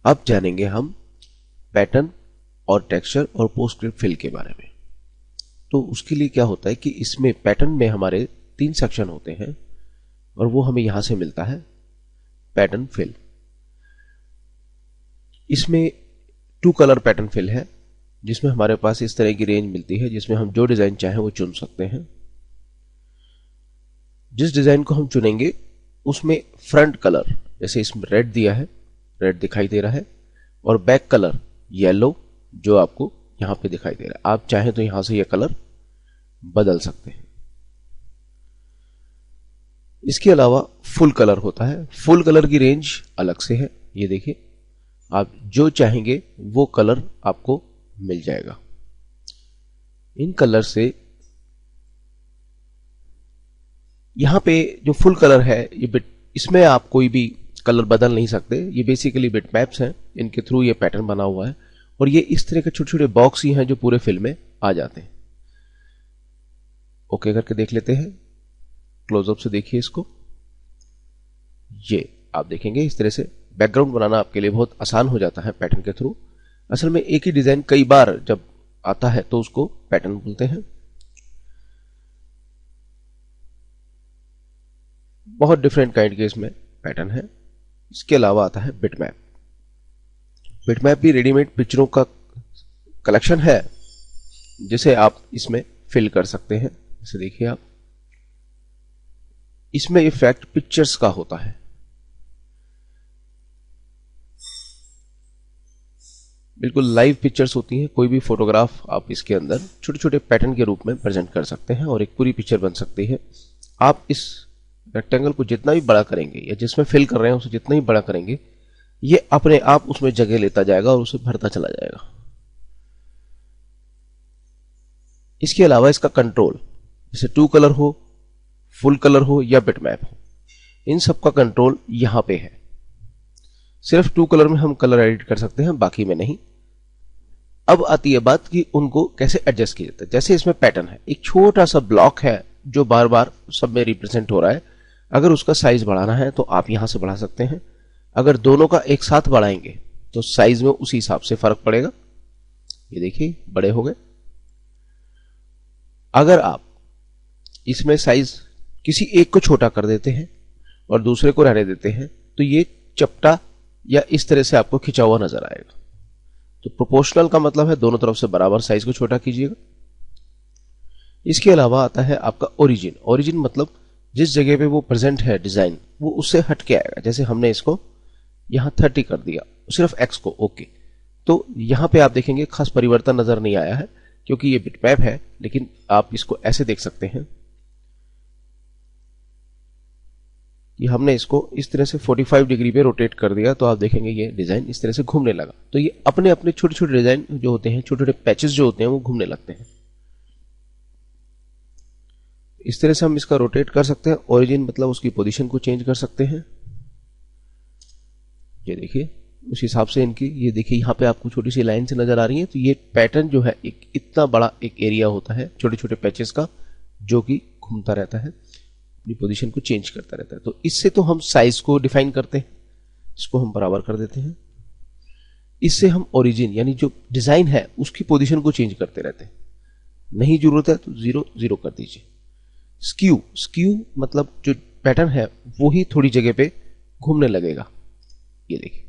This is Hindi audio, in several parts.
अब जानेंगे हम पैटर्न और टेक्सचर और पोस्टस्क्रिप्ट फिल के बारे में। तो उसके लिए क्या होता है कि इसमें पैटर्न में हमारे 3 सेक्शन होते हैं और वो हमें यहां से मिलता है पैटर्न फिल। इसमें 2 कलर पैटर्न फिल है जिसमें हमारे पास इस तरह की रेंज मिलती है जिसमें हम जो डिजाइन चाहें वो चुन सकते हैं। जिस डिजाइन को हम चुनेंगे उसमें फ्रंट कलर, जैसे इसमें रेड दिया है, रेड दिखाई दे रहा है, और बैक कलर येलो जो आपको यहां पे दिखाई दे रहा है। आप चाहें तो यहां से यह कलर बदल सकते हैं। इसके अलावा फुल कलर होता है। फुल कलर की रेंज अलग से है। ये देखिए, आप जो चाहेंगे वो कलर आपको मिल जाएगा। इन कलर से यहां पे जो फुल कलर है ये बिट, इसमें आप कोई भी कलर बदल नहीं सकते। ये बेसिकली बिट मैप्स हैं, इनके थ्रू ये पैटर्न बना हुआ है और ये इस तरह के छोटे छोटे बॉक्स ही हैं जो पूरे फिल में आ जाते हैं। ओके करके देख लेते हैं। क्लोजअप से देखिए इसको। ये आप देखेंगे इस तरह से बैकग्राउंड बनाना आपके लिए बहुत आसान हो जाता है पैटर्न के थ्रू। असल में एक ही डिजाइन कई बार जब आता है तो उसको पैटर्न बोलते हैं। बहुत डिफरेंट काइंड के इसमें पैटर्न है। इसके अलावा आता है बिटमैप। बिटमैप भी रेडीमेड पिक्चरों का कलेक्शन है जिसे आप इसमें फिल कर सकते हैं। जैसे देखिए आप, इसमें इफेक्ट पिक्चर्स का होता है। बिल्कुल लाइव पिक्चर्स होती हैं। कोई भी फोटोग्राफ आप इसके अंदर छोटे छोटे पैटर्न के रूप में प्रेजेंट कर सकते हैं और एक पूरी पिक्चर बन सकती है। आप इस रेक्टेंगल को जितना भी बड़ा करेंगे या जिसमें फिल कर रहे हैं उसे जितना ही बड़ा करेंगे, ये अपने आप उसमें जगह लेता जाएगा और उसे भरता चला जाएगा। इसके अलावा इसका कंट्रोल, जैसे 2 कलर हो, फुल कलर हो या बिटमैप हो, इन सब का कंट्रोल यहां पे है। सिर्फ 2 कलर में हम कलर एडिट कर सकते हैं, बाकी में नहीं। अब आती है बात कि उनको कैसे एडजस्ट किया जाता है। जैसे इसमें पैटर्न है, एक छोटा सा ब्लॉक है जो बार बार सब में रिप्रेजेंट हो रहा है। अगर उसका साइज बढ़ाना है तो आप यहां से बढ़ा सकते हैं। अगर दोनों का एक साथ बढ़ाएंगे तो साइज में उसी हिसाब से फर्क पड़ेगा। ये देखिए बड़े हो गए। अगर आप इसमें साइज किसी एक को छोटा कर देते हैं और दूसरे को रहने देते हैं तो ये चपटा या इस तरह से आपको खिंचा हुआ नजर आएगा। तो प्रोपोर्शनल का मतलब है दोनों तरफ से बराबर साइज को छोटा कीजिएगा। इसके अलावा आता है आपका ओरिजिन। ओरिजिन मतलब जिस जगह पे वो प्रेजेंट है डिजाइन, वो उससे हट के आएगा। जैसे हमने इसको यहां 30 कर दिया, सिर्फ एक्स को, ओके, तो यहां पे आप देखेंगे खास परिवर्तन नजर नहीं आया है क्योंकि ये बिटमैप है। लेकिन आप इसको ऐसे देख सकते हैं कि हमने इसको इस तरह से 45 डिग्री पे रोटेट कर दिया तो आप देखेंगे ये डिजाइन इस तरह से घूमने लगा। तो ये अपने अपने छोटे छोटे डिजाइन जो होते हैं, छोटे छोटे पैचेस जो होते हैं, वो घूमने लगते हैं। इस तरह से हम इसका रोटेट कर सकते हैं। ओरिजिन मतलब उसकी पोजीशन को चेंज कर सकते हैं। ये देखिए उस हिसाब से इनकी, ये देखिए यहां पे आपको छोटी सी लाइन से नजर आ रही है। तो ये पैटर्न जो है एक इतना बड़ा एक एरिया होता है छोटे छोटे पैचेस का, जो कि घूमता रहता है, अपनी पोजीशन को चेंज करता रहता है। तो इससे तो हम साइज को डिफाइन करते हैं, इसको हम बराबर कर देते हैं। इससे हम ओरिजिन यानी जो डिजाइन है उसकी पोजीशन को चेंज करते रहते हैं। नहीं जरूरत है तो 0 0 कर दीजिए। स्क्यू, स्क्यू मतलब जो पैटर्न है वो ही थोड़ी जगह पे घूमने लगेगा। ये देखिए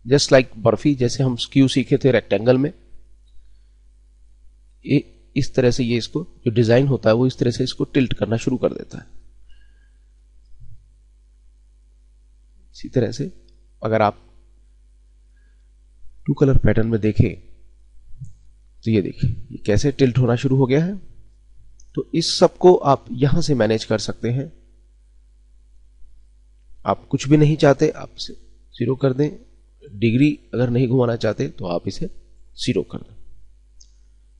जस्ट लाइक बर्फी, जैसे हम स्क्यू सीखे थे रेक्टेंगल में, ये इस तरह से ये इसको जो डिजाइन होता है वो इस तरह से इसको टिल्ट करना शुरू कर देता है। इसी तरह से अगर आप 2 कलर पैटर्न में देखें तो ये देखिए ये कैसे टिल्ट होना शुरू हो गया है। तो इस सब को आप यहां से मैनेज कर सकते हैं। आप कुछ भी नहीं चाहते आप इसे 0 कर दें। डिग्री अगर नहीं घुमाना चाहते तो आप इसे 0 कर दें।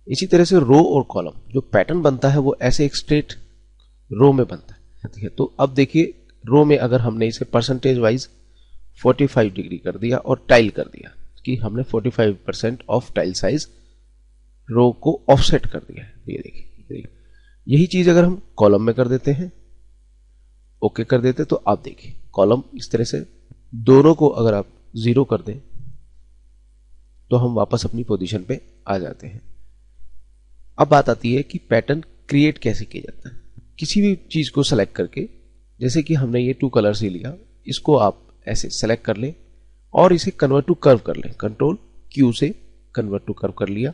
इसी तरह से रो और कॉलम, जो पैटर्न बनता है वो ऐसे एक स्ट्रेट रो में बनता है। ठीक है, तो अब देखिए रो में अगर हमने इसे परसेंटेज वाइज 45 डिग्री कर दिया और टाइल कर दिया कि हमने 45% ऑफ टाइल साइज रो को ऑफसेट कर दिया है। ये देखिए यही चीज अगर हम कॉलम में कर देते हैं, ओके कर देते, तो आप देखिए कॉलम इस तरह से, दोनों को अगर आप 0 कर दें तो हम वापस अपनी पोजीशन पे आ जाते हैं। अब बात आती है कि पैटर्न क्रिएट कैसे किया जाता है। किसी भी चीज को सेलेक्ट करके, जैसे कि हमने ये 2 कलर्स ही लिया, इसको आप ऐसे सेलेक्ट कर लें और इसे कन्वर्ट टू कर्व कर लें। कंट्रोल क्यू से कन्वर्ट टू कर्व कर लिया।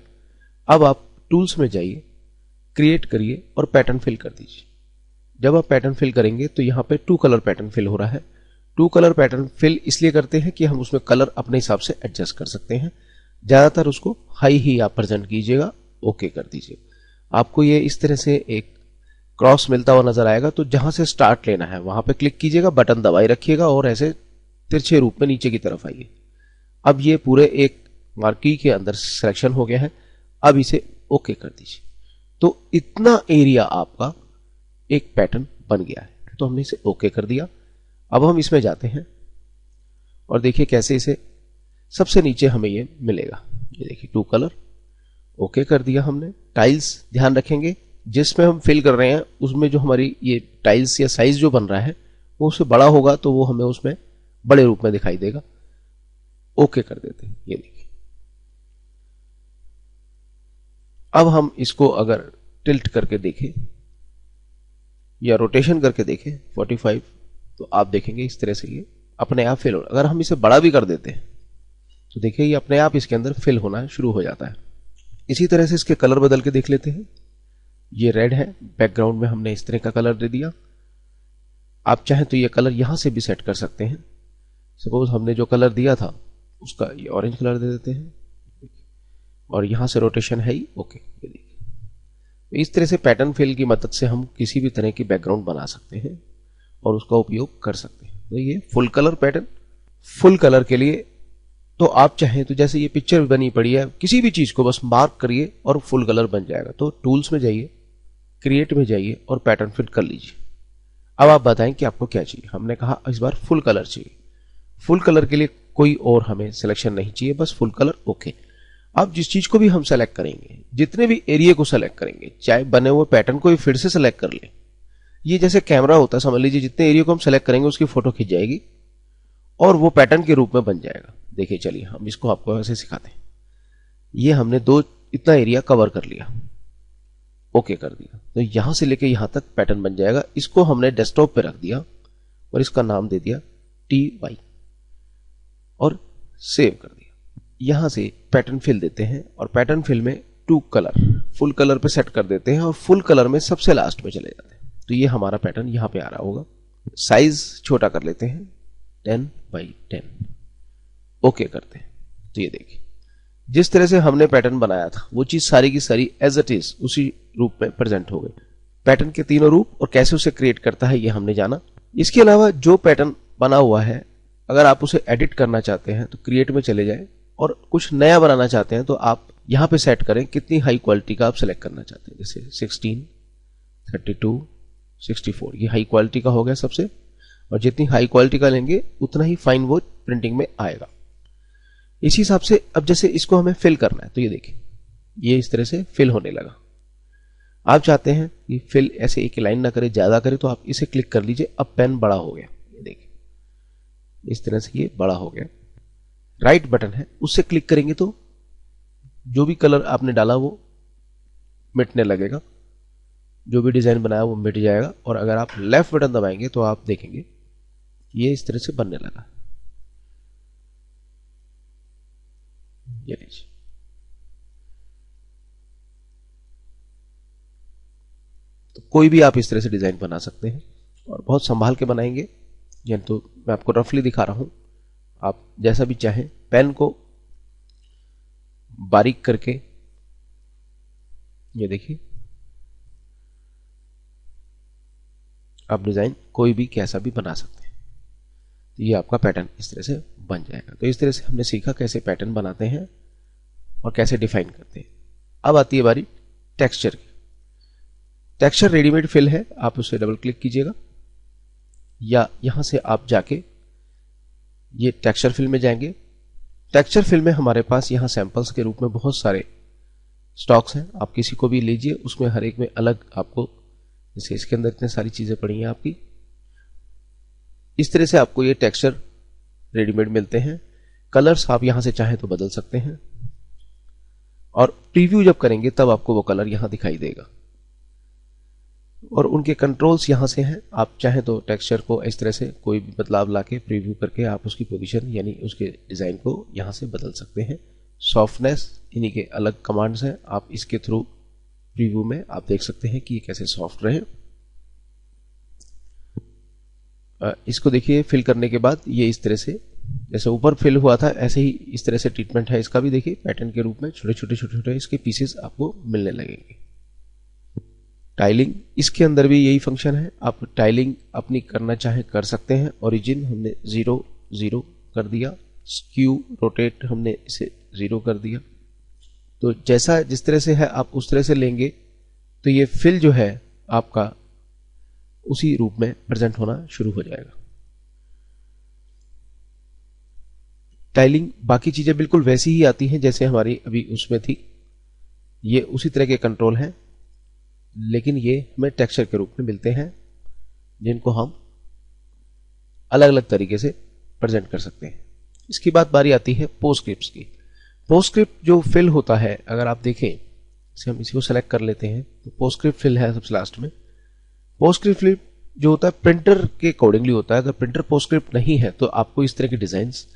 अब आप टूल्स में जाइए, क्रिएट करिए और पैटर्न फिल कर दीजिए। जब आप पैटर्न फिल करेंगे तो यहाँ पे 2 कलर पैटर्न फिल हो रहा है। 2 कलर पैटर्न फिल इसलिए करते हैं कि हम उसमें कलर अपने हिसाब से एडजस्ट कर सकते हैं। ज्यादातर उसको हाई ही आप प्रेजेंट कीजिएगा, ओके कर दीजिए। आपको ये इस तरह से एक क्रॉस मिलता हुआ नजर आएगा, तो जहां से स्टार्ट लेना है वहां पे क्लिक कीजिएगा, बटन दबाए रखिएगा और ऐसे तिरछे रूप में नीचे की तरफ आइए। अब ये पूरे एक मार्की के अंदर सिलेक्शन हो गया है। अब इसे ओके कर दीजिए। तो इतना एरिया आपका एक पैटर्न बन गया है। तो हमने इसे ओके कर दिया। अब हम इसमें जाते हैं और देखिए कैसे इसे सबसे नीचे हमें ये मिलेगा। ये देखिए 2 कलर ओके कर दिया हमने। टाइल्स ध्यान रखेंगे, जिसमें हम फिल कर रहे हैं उसमें जो हमारी ये टाइल्स या साइज जो बन रहा है वो उससे बड़ा होगा, तो वो हमें उसमें बड़े रूप में दिखाई देगा। ओके कर देते हैं। ये देखिए अब हम इसको अगर टिल्ट करके देखें या रोटेशन करके देखें 45, तो आप देखेंगे इस तरह से ये अपने आप फिल हो। अगर हम इसे बड़ा भी कर देते हैं तो देखिए ये अपने आप इसके अंदर फिल होना शुरू हो जाता है। इसी तरह से इसके कलर बदल के देख लेते हैं। ये रेड है, बैकग्राउंड में हमने इस तरह का कलर दे दिया। आप चाहें तो ये कलर यहां से भी सेट कर सकते हैं। सपोज हमने जो कलर दिया था उसका ये ऑरेंज कलर दे देते हैं और यहां से रोटेशन है ही ओके। ये देखिए इस तरह से पैटर्न फिल की मदद से हम किसी भी तरह की बैकग्राउंड बना सकते हैं और उसका उपयोग कर सकते हैं। तो ये full colour pattern. Full colour के लिए तो आप चाहें तो जैसे ये पिक्चर बनी पड़ी है, किसी भी चीज को बस मार्क करिए और फुल कलर बन जाएगा। तो टूल्स में जाइए, क्रिएट में जाइए और पैटर्न फिल कर लीजिए। अब आप बताएं कि आपको क्या चाहिए। हमने कहा इस बार फुल कलर चाहिए। फुल कलर के लिए कोई और हमें सिलेक्शन नहीं चाहिए, बस फुल कलर ओके। अब जिस चीज को भी हम सेलेक्ट करेंगे, जितने भी एरिया को सेलेक्ट करेंगे, चाहे बने हुए पैटर्न को भी फिर से सेलेक्ट कर ले। ये जैसे कैमरा होता है, समझ लीजिए जितने एरिया को हम सेलेक्ट करेंगे उसकी फोटो खिंच जाएगी और वो पैटर्न के रूप में बन जाएगा। देखिए चलिए हम इसको आपको ऐसे सिखाते हैं। ये हमने इतना एरिया कवर कर लिया, ओके कर दिया। तो यहां से लेके यहां तक पैटर्न बन जाएगा। इसको हमने डेस्कटॉप पे रख दिया और इसका नाम दे दिया TY और सेव कर दिया। यहां से पैटर्न फिल देते हैं और पैटर्न फिल में 2 कलर फुल कलर पे सेट कर देते हैं और फुल कलर में सबसे लास्ट में चले जाते हैं। तो ये हमारा पैटर्न यहां पे आ रहा होगा। साइज छोटा कर लेते हैं 10x10, ओके करते हैं। तो ये देखिए जिस तरह से हमने पैटर्न बनाया था वो चीज सारी की सारी एज इट इज उसी रूप में प्रेजेंट हो गई। पैटर्न के तीनों रूप और कैसे उसे क्रिएट करता है ये हमने जाना। इसके अलावा जो पैटर्न बना हुआ है, अगर आप उसे एडिट करना चाहते हैं तो क्रिएट में चले जाएं और कुछ नया बनाना चाहते हैं तो आप यहां पे सेट करें कितनी हाई क्वालिटी का आप सेलेक्ट करना चाहते हैं। जैसे 16, 32, 64 ये हाई क्वालिटी का हो गया सबसे, और जितनी हाई क्वालिटी का लेंगे उतना ही फाइन वो प्रिंटिंग में आएगा। इसी हिसाब से अब जैसे इसको हमें फिल करना है तो ये देखिए ये इस तरह से फिल होने लगा। आप चाहते हैं कि फिल ऐसे एक लाइन ना करे, ज्यादा करे, तो आप इसे क्लिक कर लीजिए। अब पेन बड़ा हो गया, ये देखिए इस तरह से ये बड़ा हो गया। राइट बटन है उससे क्लिक करेंगे तो जो भी कलर आपने डाला वो मिटने लगेगा, जो भी डिजाइन बनाया वो मिट जाएगा। और अगर आप लेफ्ट बटन दबाएंगे तो आप देखेंगे ये इस तरह से बनने लगा। ये लीजिए तो कोई भी आप इस तरह से डिजाइन बना सकते हैं और बहुत संभाल के बनाएंगे। या तो मैं आपको रफली दिखा रहा हूं, आप जैसा भी चाहें पेन को बारीक करके ये देखिए आप डिजाइन कोई भी कैसा भी बना सकते हैं। तो ये आपका पैटर्न इस तरह से बन जाएगा। तो इस तरह से हमने सीखा कैसे पैटर्न बनाते हैं और कैसे डिफाइन करते हैं। अब आती है बारी टेक्सचर की। टेक्सचर रेडीमेड फिल है, आप उसे डबल क्लिक कीजिएगा या यहां से आप जाके ये टेक्सचर फिल में जाएंगे। टेक्सचर फिल में हमारे पास यहां सैंपल्स के रूप में बहुत सारे स्टॉक्स हैं, आप किसी को भी लीजिए, उसमें हर एक में अलग आपको, जैसे इसके अंदर इतने सारी चीजें पड़ी हैं आपकी, इस तरह से आपको ये टेक्सचर रेडीमेड मिलते हैं। कलर्स आप यहां से चाहें तो बदल सकते हैं, और प्रीव्यू जब करेंगे तब आपको वो कलर यहां दिखाई देगा। और उनके कंट्रोल्स यहां से हैं, आप चाहें तो टेक्सचर को इस तरह से कोई भी बदलाव लाके प्रीव्यू करके आप उसकी पोजीशन यानी उसके डिजाइन को यहां से बदल सकते हैं। सॉफ्टनेस इन्हीं के अलग कमांड्स हैं, आप इसके थ्रू प्रीव्यू में आप देख सकते हैं कि ये कैसे सॉफ्ट रहे। इसको देखिए फिल करने के बाद ये इस तरह से जैसे ऊपर फिल हुआ था ऐसे ही इस तरह से ट्रीटमेंट है इसका भी। देखिए पैटर्न के रूप में छोटे छोटे इसके पीसेस आपको मिलने लगेंगे। टाइलिंग, इसके अंदर भी यही फंक्शन है, आप टाइलिंग अपनी करना चाहे कर सकते हैं। ओरिजिन हमने 0 0 कर दिया, स्क्यू रोटेट हमने इसे 0 कर दिया। तो जैसा जिस तरह से है आप उस तरह से लेंगे तो ये फिल जो है आपका उसी रूप में प्रेजेंट होना शुरू हो जाएगा। टाइलिंग बाकी चीजें बिल्कुल वैसी ही आती हैं जैसे हमारी अभी उसमें थी, ये उसी तरह के कंट्रोल हैं, लेकिन ये हमें टेक्सचर के रूप में मिलते हैं जिनको हम अलग अलग तरीके से प्रेजेंट कर सकते हैं। इसके बाद बारी आती है पोस्टस्क्रिप्ट्स की। पोस्टस्क्रिप्ट जो फिल होता है, अगर आप देखें इसे हम इसी को सेलेक्ट कर लेते हैं तो पोस्टस्क्रिप्ट फिल है सबसे लास्ट में। पोस्टस्क्रिप्ट फिल जो होता है प्रिंटर के अकॉर्डिंगली होता है, अगर प्रिंटर पोस्टस्क्रिप्ट नहीं है तो आपको इस तरह के डिजाइन्स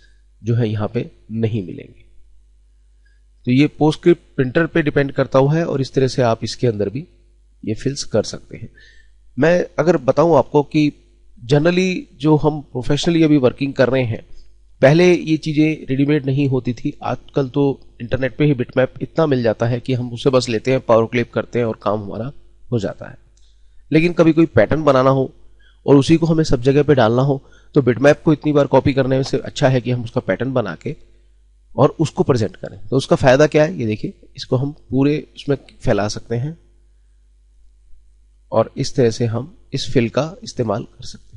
जो है यहां पे नहीं मिलेंगे। तो ये पोस्टस्क्रिप्ट प्रिंटर पे डिपेंड करता हुआ है और इस तरह से आप इसके अंदर भी ये फिल्स कर सकते हैं। मैं अगर बताऊं आपको कि जनरली जो हम प्रोफेशनली अभी वर्किंग कर रहे हैं, पहले ये चीजें रेडीमेड नहीं होती थी, आजकल तो इंटरनेट पे ही बिटमैप इतना मिल जाता है कि हम उसे बस लेते हैं, पावर क्लिप करते हैं और काम हमारा हो जाता है। लेकिन कभी कोई पैटर्न बनाना हो और उसी को हमें सब जगह पे डालना हो तो बिटमैप को इतनी बार कॉपी करने से अच्छा है कि हम उसका पैटर्न बना के और उसको प्रेजेंट करें। तो उसका फायदा क्या है, ये देखिए, इसको हम पूरे उसमें फैला सकते हैं और इस तरह से हम इस फिल का इस्तेमाल कर सकते हैं।